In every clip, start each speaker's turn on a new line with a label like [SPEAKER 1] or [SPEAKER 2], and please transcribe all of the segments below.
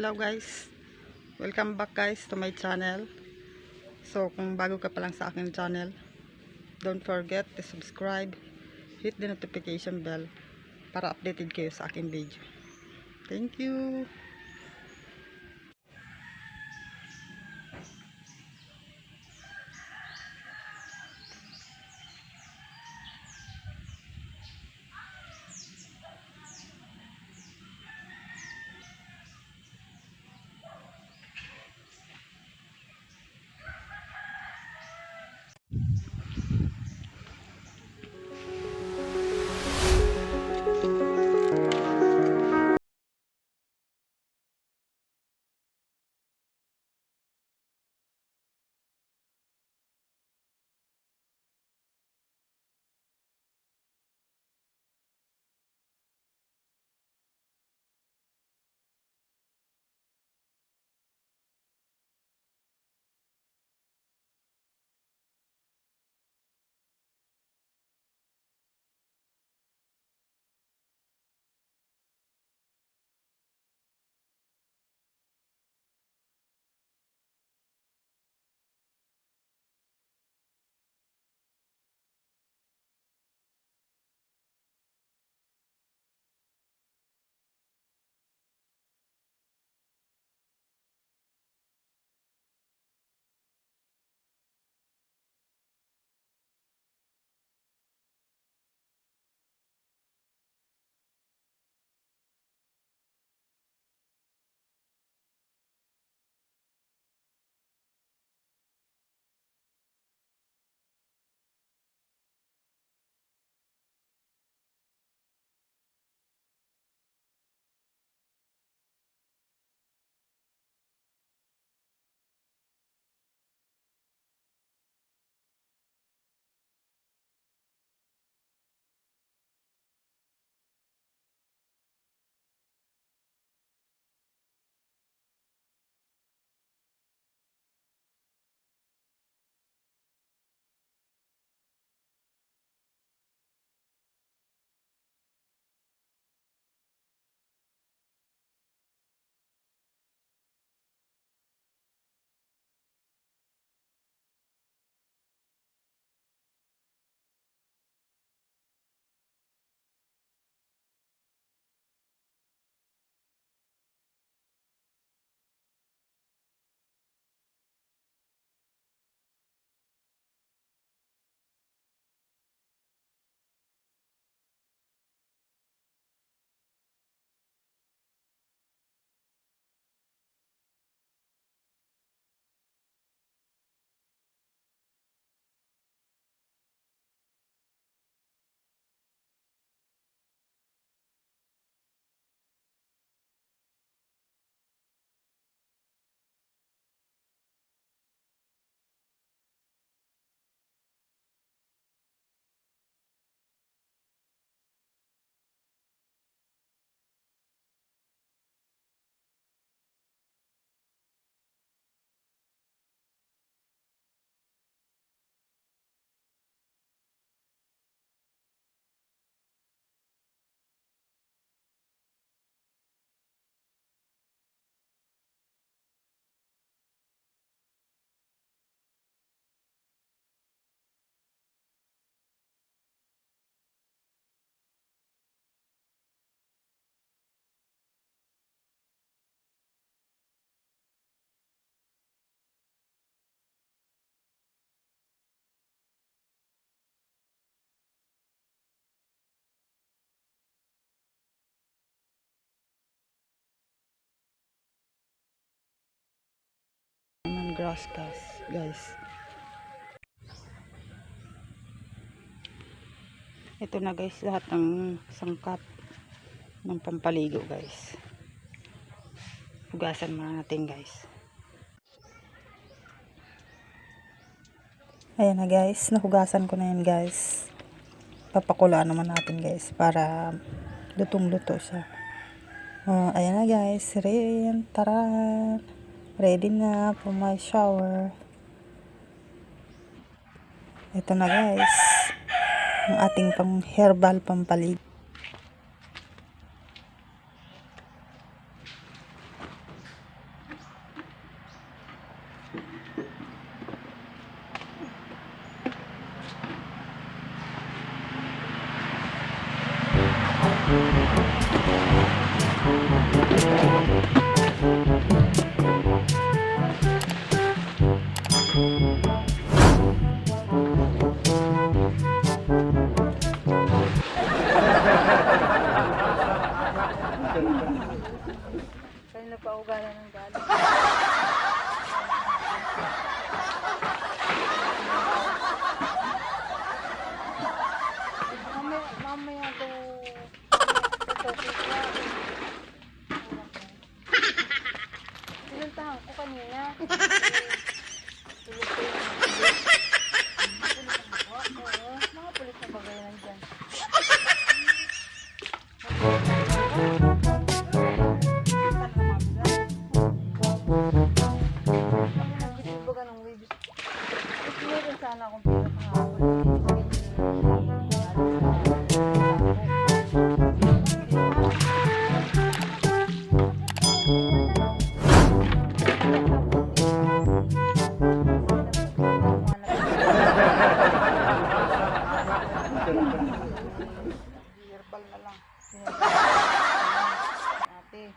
[SPEAKER 1] Hello guys, welcome back guys to my channel. So kung bago ka pa lang sa aking channel, don't forget to subscribe, hit the notification bell para updated kayo sa aking video. Thank you. Grass guys. Ito na guys, lahat ng sangkap ng pampaligo guys. Hugasan muna natin guys. Ayan na guys, nahugasan ko na yan guys. Papakulaan naman natin guys para lutong-luto siya. Ayan na guys, tara. Ready na for my shower. Ito na guys, ang ating pang herbal pampaligo.
[SPEAKER 2] Kanina pa ugala ng galing. Mamaya daw tutok na. Pinuntahan ko kanina. Tulog ko yung oo, mga pulis na bagay nandyan. Nagbibibaga ng waves. Mas meron sana akong pera kahapon. Herbal na lang. Ate,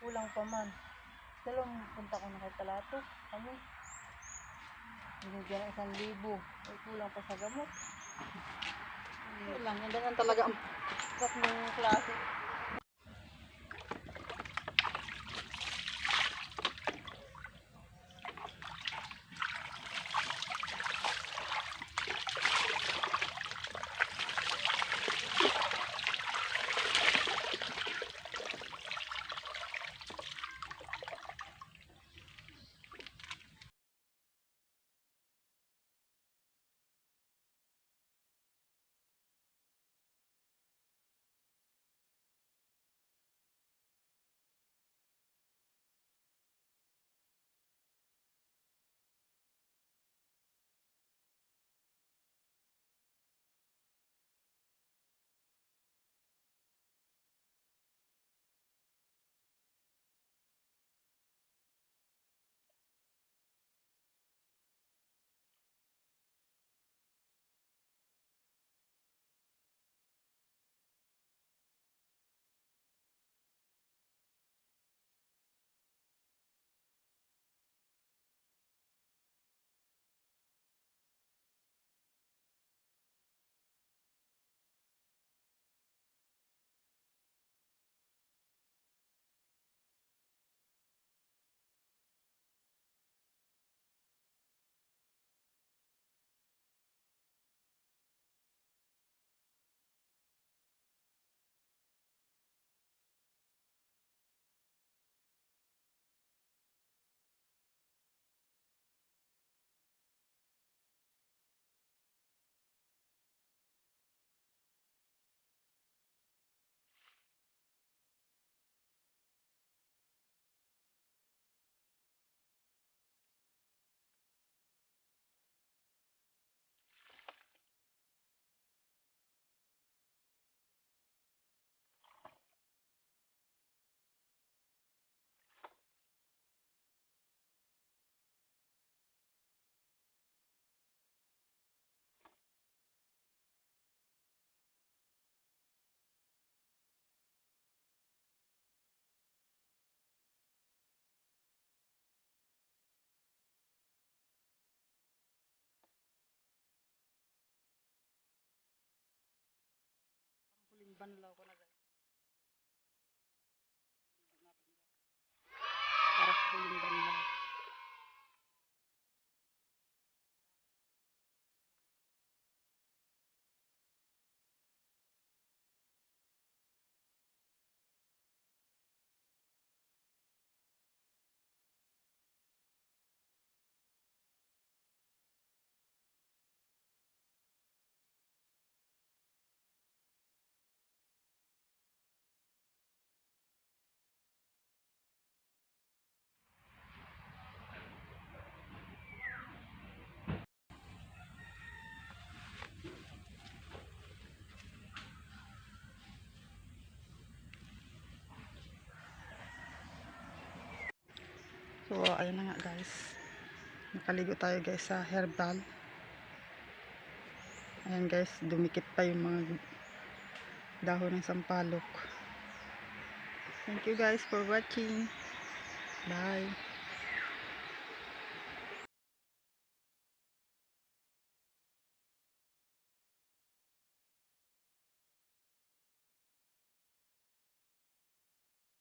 [SPEAKER 2] kulang pa man. Dalawang punta ko na kay Talato. Kami. Binigyan ng 1,000. Ay, kulang pa sa gamot.
[SPEAKER 1] Lang, yan talaga ang
[SPEAKER 2] Tatlong klase.
[SPEAKER 1] banlaw ko na guys. Para sa huling banlaw. So, ayun na nga guys. Nakaligo tayo guys sa herbal. Ayan guys, dumikit pa yung mga dahon ng sampalok. Thank you guys for watching. Bye.